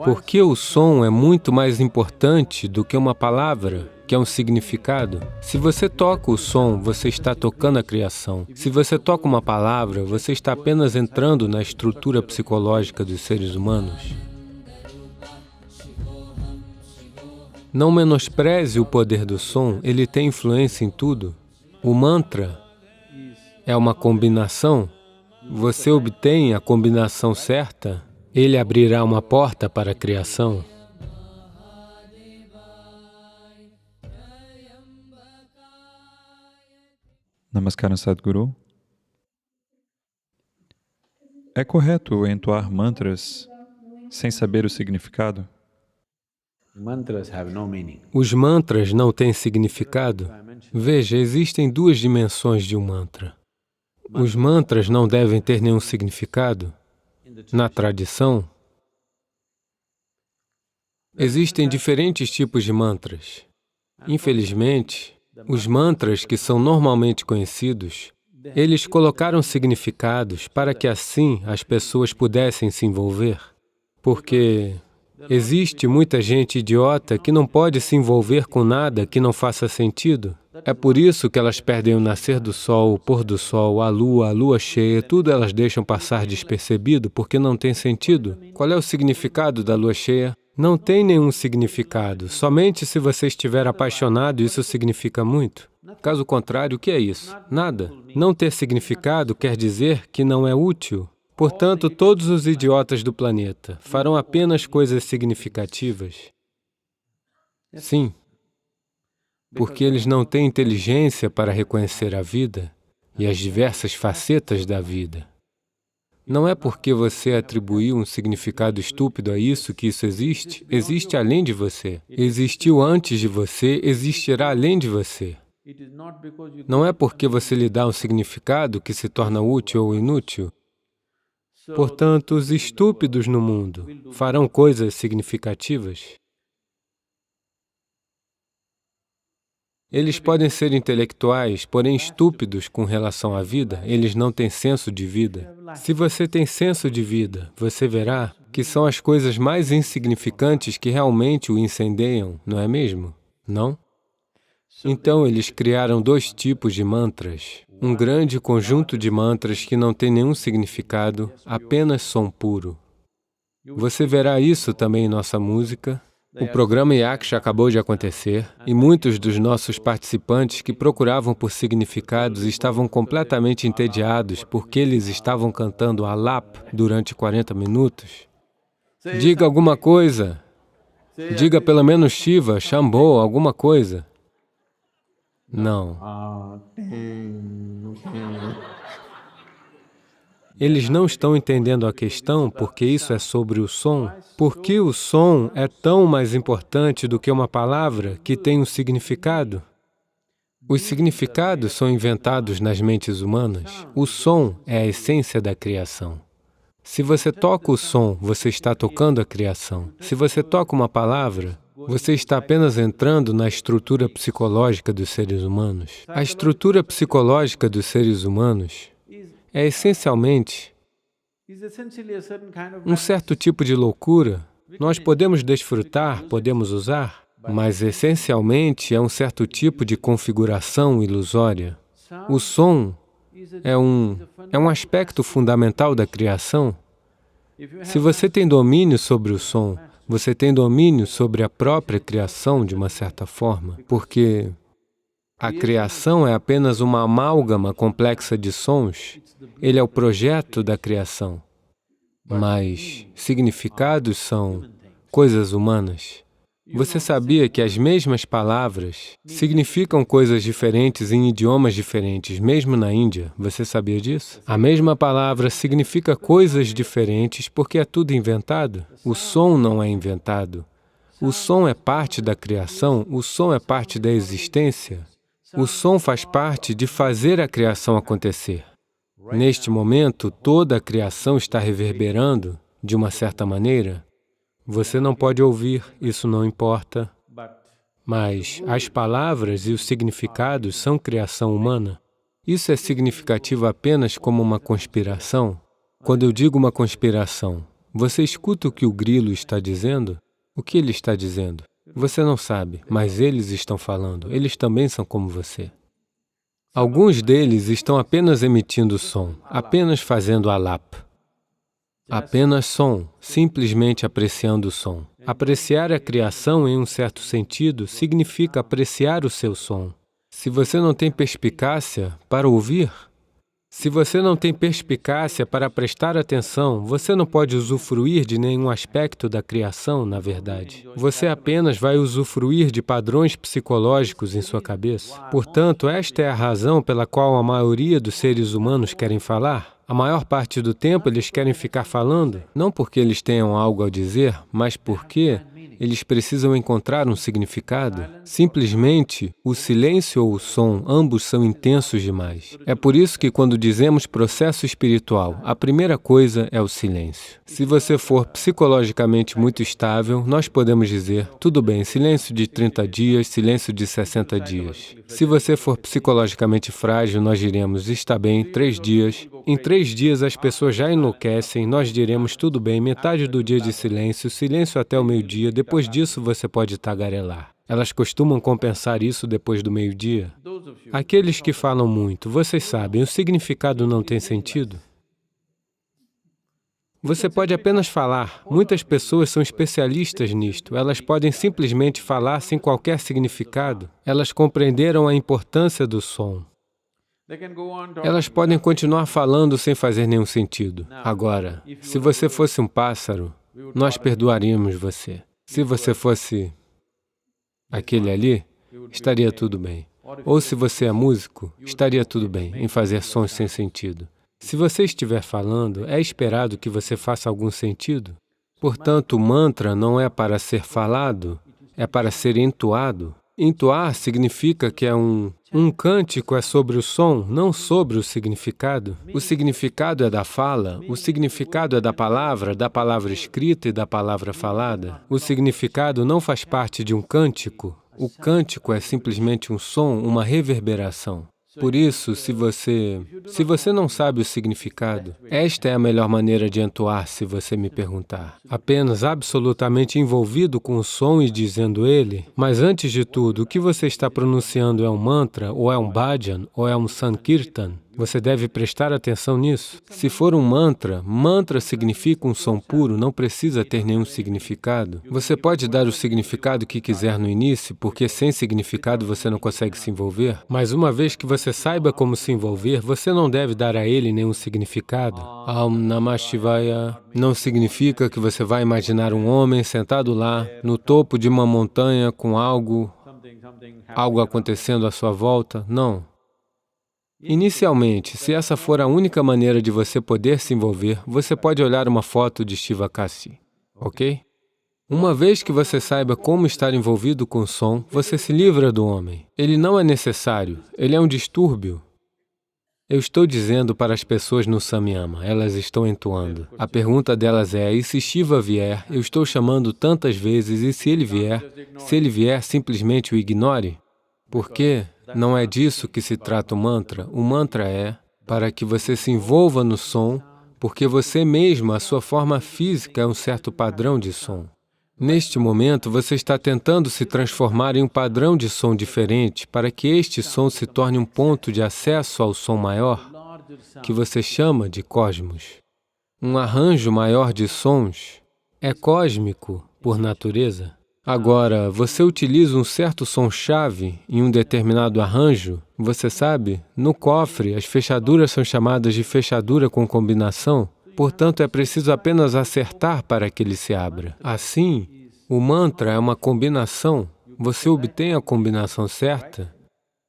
Porque o som é muito mais importante do que uma palavra, que é um significado. Se você toca o som, você está tocando a criação. Se você toca uma palavra, você está apenas entrando na estrutura psicológica dos seres humanos. Não menospreze o poder do som, ele tem influência em tudo. O mantra é uma combinação. Você obtém a combinação certa, ele abrirá uma porta para a criação. Namaskaram, Sadhguru. É correto entoar mantras sem saber o significado? Os mantras não têm significado? Veja, existem duas dimensões de um mantra. Os mantras não devem ter nenhum significado. Na tradição, existem diferentes tipos de mantras. Infelizmente, os mantras que são normalmente conhecidos, eles colocaram significados para que assim as pessoas pudessem se envolver. Porque existe muita gente idiota que não pode se envolver com nada que não faça sentido. É por isso que elas perdem o nascer do sol, o pôr do sol, a lua cheia, tudo elas deixam passar despercebido porque não tem sentido. Qual é o significado da lua cheia? Não tem nenhum significado. Somente se você estiver apaixonado, isso significa muito. Caso contrário, o que é isso? Nada. Não ter significado quer dizer que não é útil. Portanto, todos os idiotas do planeta farão apenas coisas significativas. Sim. Porque eles não têm inteligência para reconhecer a vida e as diversas facetas da vida. Não é porque você atribuiu um significado estúpido a isso que isso existe. Existe além de você. Existiu antes de você, existirá além de você. Não é porque você lhe dá um significado que se torna útil ou inútil. Portanto, os estúpidos no mundo farão coisas significativas. Eles podem ser intelectuais, porém estúpidos com relação à vida, eles não têm senso de vida. Se você tem senso de vida, você verá que são as coisas mais insignificantes que realmente o incendeiam, não é mesmo? Não? Então, eles criaram dois tipos de mantras. Um grande conjunto de mantras que não tem nenhum significado, apenas som puro. Você verá isso também em nossa música. O programa Yaksha acabou de acontecer e muitos dos nossos participantes que procuravam por significados estavam completamente entediados porque eles estavam cantando alap durante 40 minutos. Diga alguma coisa. Diga pelo menos Shiva, Shambho, alguma coisa. Não. Eles não estão entendendo a questão porque isso é sobre o som. Por que o som é tão mais importante do que uma palavra que tem um significado? Os significados são inventados nas mentes humanas. O som é a essência da criação. Se você toca o som, você está tocando a criação. Se você toca uma palavra, você está apenas entrando na estrutura psicológica dos seres humanos. A estrutura psicológica dos seres humanos é essencialmente um certo tipo de loucura. Nós podemos desfrutar, podemos usar, mas essencialmente é um certo tipo de configuração ilusória. O som é um aspecto fundamental da criação. Se você tem domínio sobre o som, você tem domínio sobre a própria criação de uma certa forma, porque a criação é apenas uma amálgama complexa de sons. Ele é o projeto da criação, mas significados são coisas humanas. Você sabia que as mesmas palavras significam coisas diferentes em idiomas diferentes, mesmo na Índia? Você sabia disso? A mesma palavra significa coisas diferentes porque é tudo inventado. O som não é inventado. O som é parte da criação, o som é parte da existência. O som faz parte de fazer a criação acontecer. Neste momento, toda a criação está reverberando de uma certa maneira. Você não pode ouvir, isso não importa, mas as palavras e os significados são criação humana. Isso é significativo apenas como uma conspiração? Quando eu digo uma conspiração, Você escuta o que o grilo está dizendo? O que ele está dizendo? Você não sabe, mas eles estão falando. Eles também são como você. Alguns deles estão apenas emitindo som, apenas fazendo alap. Apenas som, simplesmente apreciando o som. Apreciar a criação, em um certo sentido, significa apreciar o seu som. Se você não tem perspicácia para ouvir, se você não tem perspicácia para prestar atenção, você não pode usufruir de nenhum aspecto da criação, na verdade. Você apenas vai usufruir de padrões psicológicos em sua cabeça. Portanto, esta é a razão pela qual a maioria dos seres humanos querem falar. A maior parte do tempo eles querem ficar falando, não porque eles tenham algo a dizer, mas porque eles precisam encontrar um significado. Simplesmente, o silêncio ou o som, ambos são intensos demais. É por isso que quando dizemos processo espiritual, a primeira coisa é o silêncio. Se você for psicologicamente muito estável, nós podemos dizer, tudo bem, silêncio de 30 dias, silêncio de 60 dias. Se você for psicologicamente frágil, nós diremos, está bem, 3 dias. Em 3 dias as pessoas já enlouquecem, nós diremos, tudo bem, metade do dia de silêncio, silêncio até o meio-dia, depois disso você pode tagarelar. Elas costumam compensar isso depois do meio-dia. Aqueles que falam muito, vocês sabem, o significado não tem sentido. Você pode apenas falar. Muitas pessoas são especialistas nisto. Elas podem simplesmente falar sem qualquer significado. Elas compreenderam a importância do som. Elas podem continuar falando sem fazer nenhum sentido. Agora, se você fosse um pássaro, nós perdoaríamos você. Se você fosse aquele ali, estaria tudo bem. Ou se você é músico, estaria tudo bem em fazer sons sem sentido. Se você estiver falando, é esperado que você faça algum sentido. Portanto, o mantra não é para ser falado, é para ser entoado. Entoar significa que um cântico é sobre o som, não sobre o significado. O significado é da fala, o significado é da palavra escrita e da palavra falada. O significado não faz parte de um cântico. O cântico é simplesmente um som, uma reverberação. Por isso, se você não sabe o significado, esta é a melhor maneira de entoar, se você me perguntar. Apenas absolutamente envolvido com o som e dizendo ele, mas antes de tudo, o que você está pronunciando é um mantra, ou é um bhajan, ou é um sankirtan? Você deve prestar atenção nisso. Se for um mantra, mantra significa um som puro, não precisa ter nenhum significado. Você pode dar o significado que quiser no início, porque sem significado você não consegue se envolver. Mas uma vez que você saiba como se envolver, você não deve dar a ele nenhum significado. Om Namah Shivaya não significa que você vai imaginar um homem sentado lá, no topo de uma montanha com algo acontecendo à sua volta. Não. Inicialmente, se essa for a única maneira de você poder se envolver, você pode olhar uma foto de Shiva Kasi, ok? Uma vez que você saiba como estar envolvido com o som, você se livra do homem. Ele não é necessário, ele é um distúrbio. Eu estou dizendo para as pessoas no Samyama, elas estão entoando. A pergunta delas é, e se Shiva vier, eu estou chamando tantas vezes, e se ele vier, simplesmente o ignore? Por quê? Não é disso que se trata o mantra. O mantra é para que você se envolva no som, porque você mesmo, a sua forma física é um certo padrão de som. Neste momento, você está tentando se transformar em um padrão de som diferente para que este som se torne um ponto de acesso ao som maior, que você chama de cosmos. Um arranjo maior de sons é cósmico por natureza. Agora, você utiliza um certo som-chave em um determinado arranjo, você sabe, no cofre, as fechaduras são chamadas de fechadura com combinação, portanto, é preciso apenas acertar para que ele se abra. Assim, o mantra é uma combinação, você obtém a combinação certa,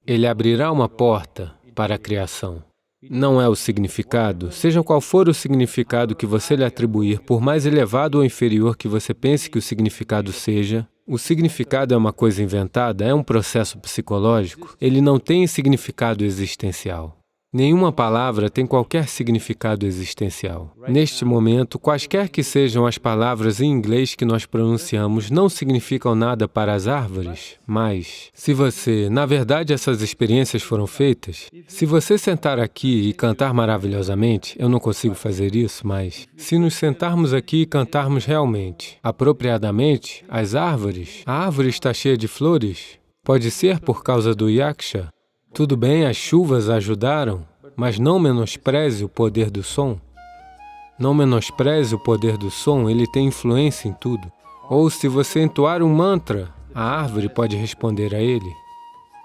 ele abrirá uma porta para a criação. Não é o significado, seja qual for o significado que você lhe atribuir, por mais elevado ou inferior que você pense que o significado seja, o significado é uma coisa inventada, é um processo psicológico, ele não tem significado existencial. Nenhuma palavra tem qualquer significado existencial. Neste momento, quaisquer que sejam as palavras em inglês que nós pronunciamos não significam nada para as árvores, mas se você, na verdade, essas experiências foram feitas, se você sentar aqui e cantar maravilhosamente, eu não consigo fazer isso, mas se nos sentarmos aqui e cantarmos realmente, apropriadamente, as árvores, a árvore está cheia de flores, pode ser por causa do yaksha. Tudo bem, as chuvas ajudaram, mas não menospreze o poder do som. Não menospreze o poder do som, ele tem influência em tudo. Ou se você entoar um mantra, a árvore pode responder a ele.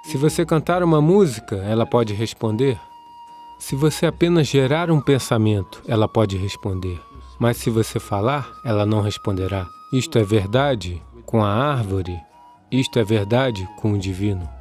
Se você cantar uma música, ela pode responder. Se você apenas gerar um pensamento, ela pode responder. Mas se você falar, ela não responderá. Isto é verdade com a árvore, isto é verdade com o divino.